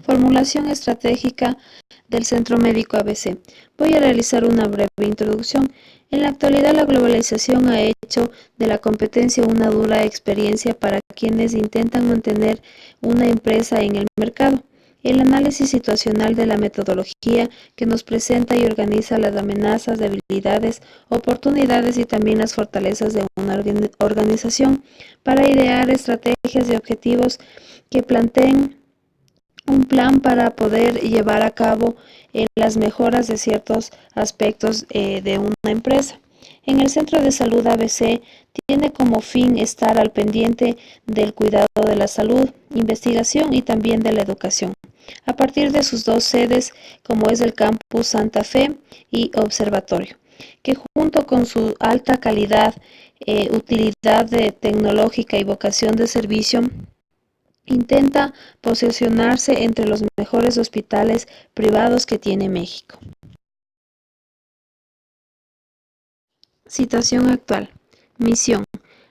Formulación estratégica del Centro Médico ABC. Voy a realizar una breve introducción. En la actualidad, la globalización ha hecho de la competencia una dura experiencia para quienes intentan mantener una empresa en el mercado. El análisis situacional de la metodología que nos presenta y organiza las amenazas, debilidades, oportunidades y también las fortalezas de una organización para idear estrategias y objetivos que planteen un plan para poder llevar a cabo las mejoras de ciertos aspectos de una empresa. En el Centro de Salud ABC tiene como fin estar al pendiente del cuidado de la salud, investigación y también de la educación, a partir de sus dos sedes, como es el Campus Santa Fe y Observatorio, que junto con su alta calidad, utilidad tecnológica y vocación de servicio, intenta posicionarse entre los mejores hospitales privados que tiene México. Situación actual. Misión.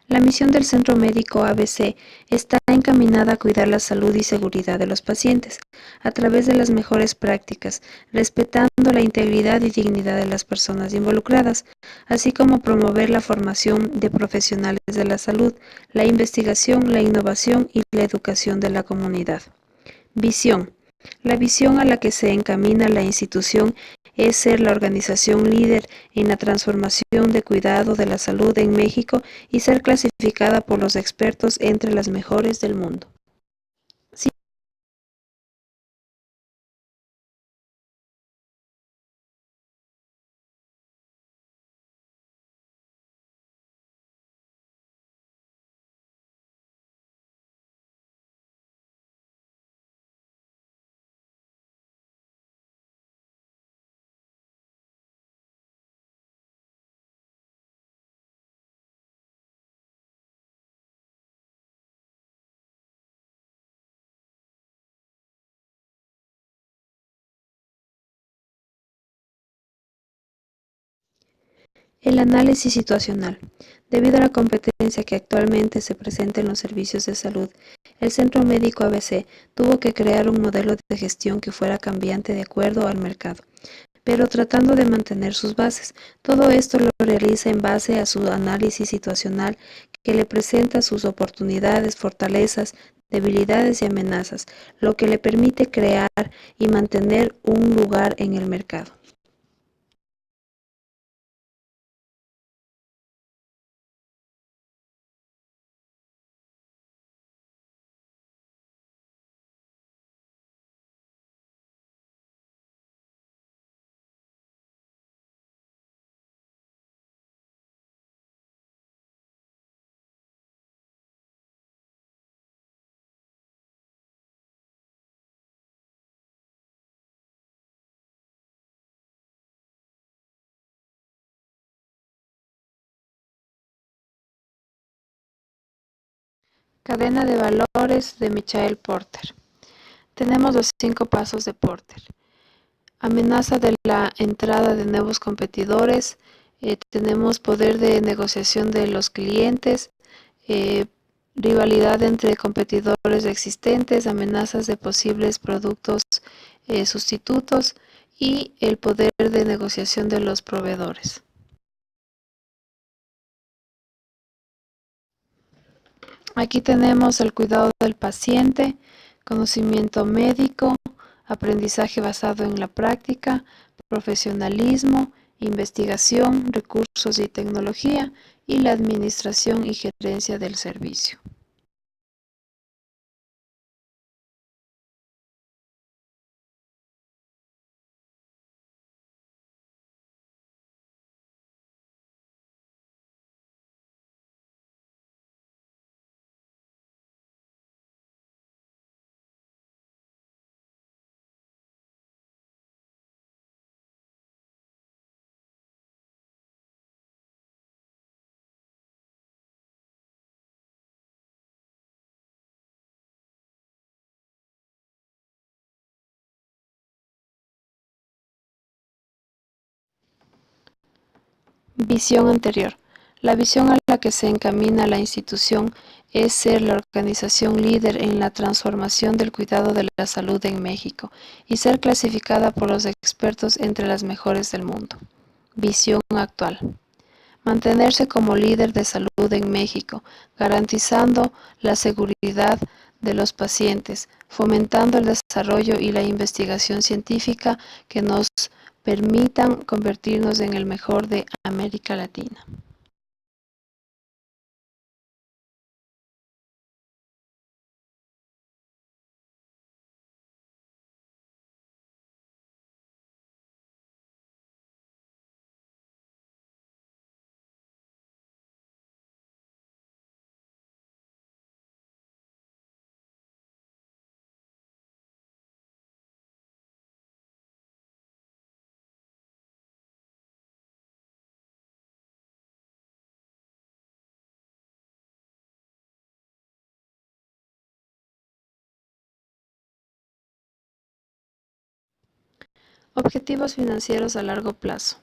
La misión del Centro Médico ABC está encaminada a cuidar la salud y seguridad de los pacientes a través de las mejores prácticas, respetando la integridad y dignidad de las personas involucradas, así como promover la formación de profesionales de la salud, la investigación, la innovación y la educación de la comunidad. Visión. La visión a la que se encamina la institución es ser la organización líder en la transformación de cuidado de la salud en México y ser clasificada por los expertos entre las mejores del mundo. Sí. El análisis situacional. Debido a la competencia que actualmente se presenta en los servicios de salud, el Centro Médico ABC tuvo que crear un modelo de gestión que fuera cambiante de acuerdo al mercado, pero tratando de mantener sus bases. Todo esto lo realiza en base a su análisis situacional que le presenta sus oportunidades, fortalezas, debilidades y amenazas, lo que le permite crear y mantener un lugar en el mercado. Cadena de valores de Michael Porter. Tenemos los 5 pasos de Porter. Amenaza de la entrada de nuevos competidores, tenemos poder de negociación de los clientes, eh, rivalidad entre competidores existentes, amenazas de posibles productos sustitutos y el poder de negociación de los proveedores. Aquí tenemos el cuidado del paciente, conocimiento médico, aprendizaje basado en la práctica, profesionalismo, investigación, recursos y tecnología, y la administración y gerencia del servicio. Visión anterior. La visión a la que se encamina la institución es ser la organización líder en la transformación del cuidado de la salud en México y ser clasificada por los expertos entre las mejores del mundo. Visión actual. Mantenerse como líder de salud en México, garantizando la seguridad de los pacientes, fomentando el desarrollo y la investigación científica que nos permitan convertirnos en el mejor de América Latina. Objetivos financieros a largo plazo.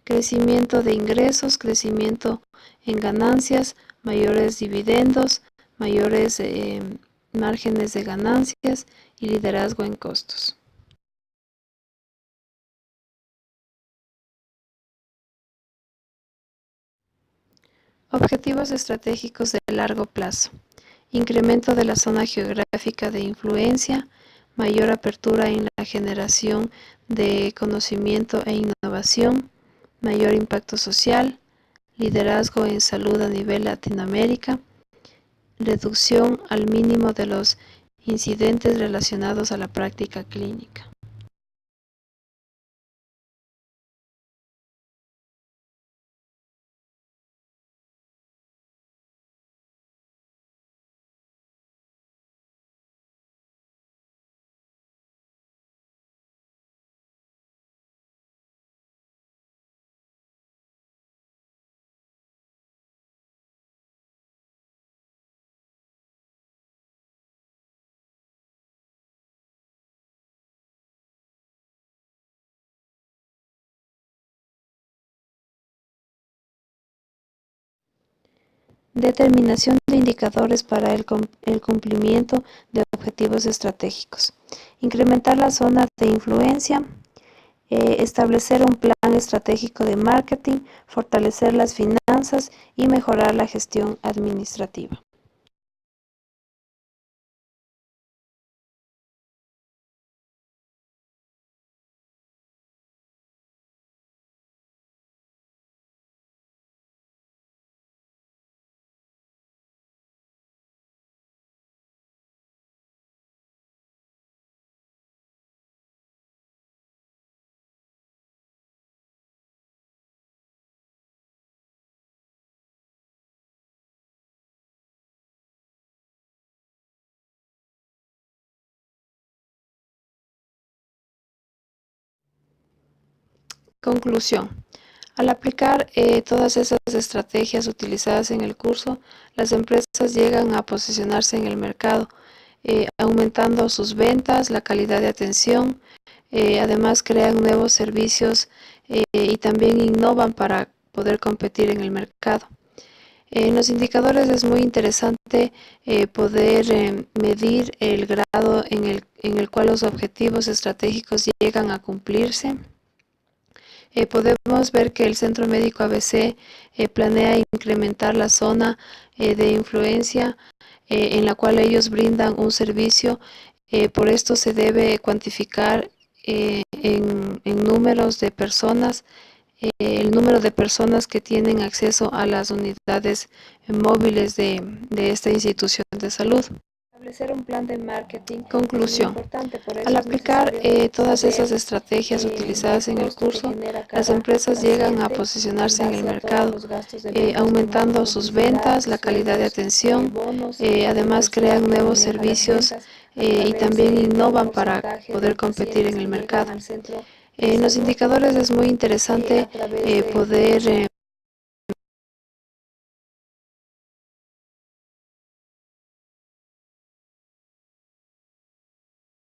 Crecimiento de ingresos, crecimiento en ganancias, mayores dividendos, mayores márgenes de ganancias y liderazgo en costos. Objetivos estratégicos de largo plazo. Incremento de la zona geográfica de influencia, mayor apertura en la generación de conocimiento e innovación, mayor impacto social, liderazgo en salud a nivel Latinoamérica, reducción al mínimo de los incidentes relacionados a la práctica clínica. Determinación de indicadores para el cumplimiento de objetivos estratégicos. Incrementar la zona de influencia, establecer un plan estratégico de marketing, fortalecer las finanzas y mejorar la gestión administrativa. Conclusión. Al aplicar todas esas estrategias utilizadas en el curso, las empresas llegan a posicionarse en el mercado, aumentando sus ventas, la calidad de atención, además crean nuevos servicios y también innovan para poder competir en el mercado. En los indicadores es muy interesante poder medir el grado en el cual los objetivos estratégicos llegan a cumplirse. Podemos ver que el Centro Médico ABC planea incrementar la zona de influencia en la cual ellos brindan un servicio. Por esto se debe cuantificar en números de personas, el número de personas que tienen acceso a las unidades móviles de esta institución de salud. Establecer un plan de marketing. Conclusión. Al aplicar todas esas estrategias utilizadas en el curso, las empresas llegan a posicionarse en el mercado, aumentando sus ventas, la calidad de atención, además crean nuevos servicios y también innovan para poder competir en el mercado. En los indicadores es muy interesante poder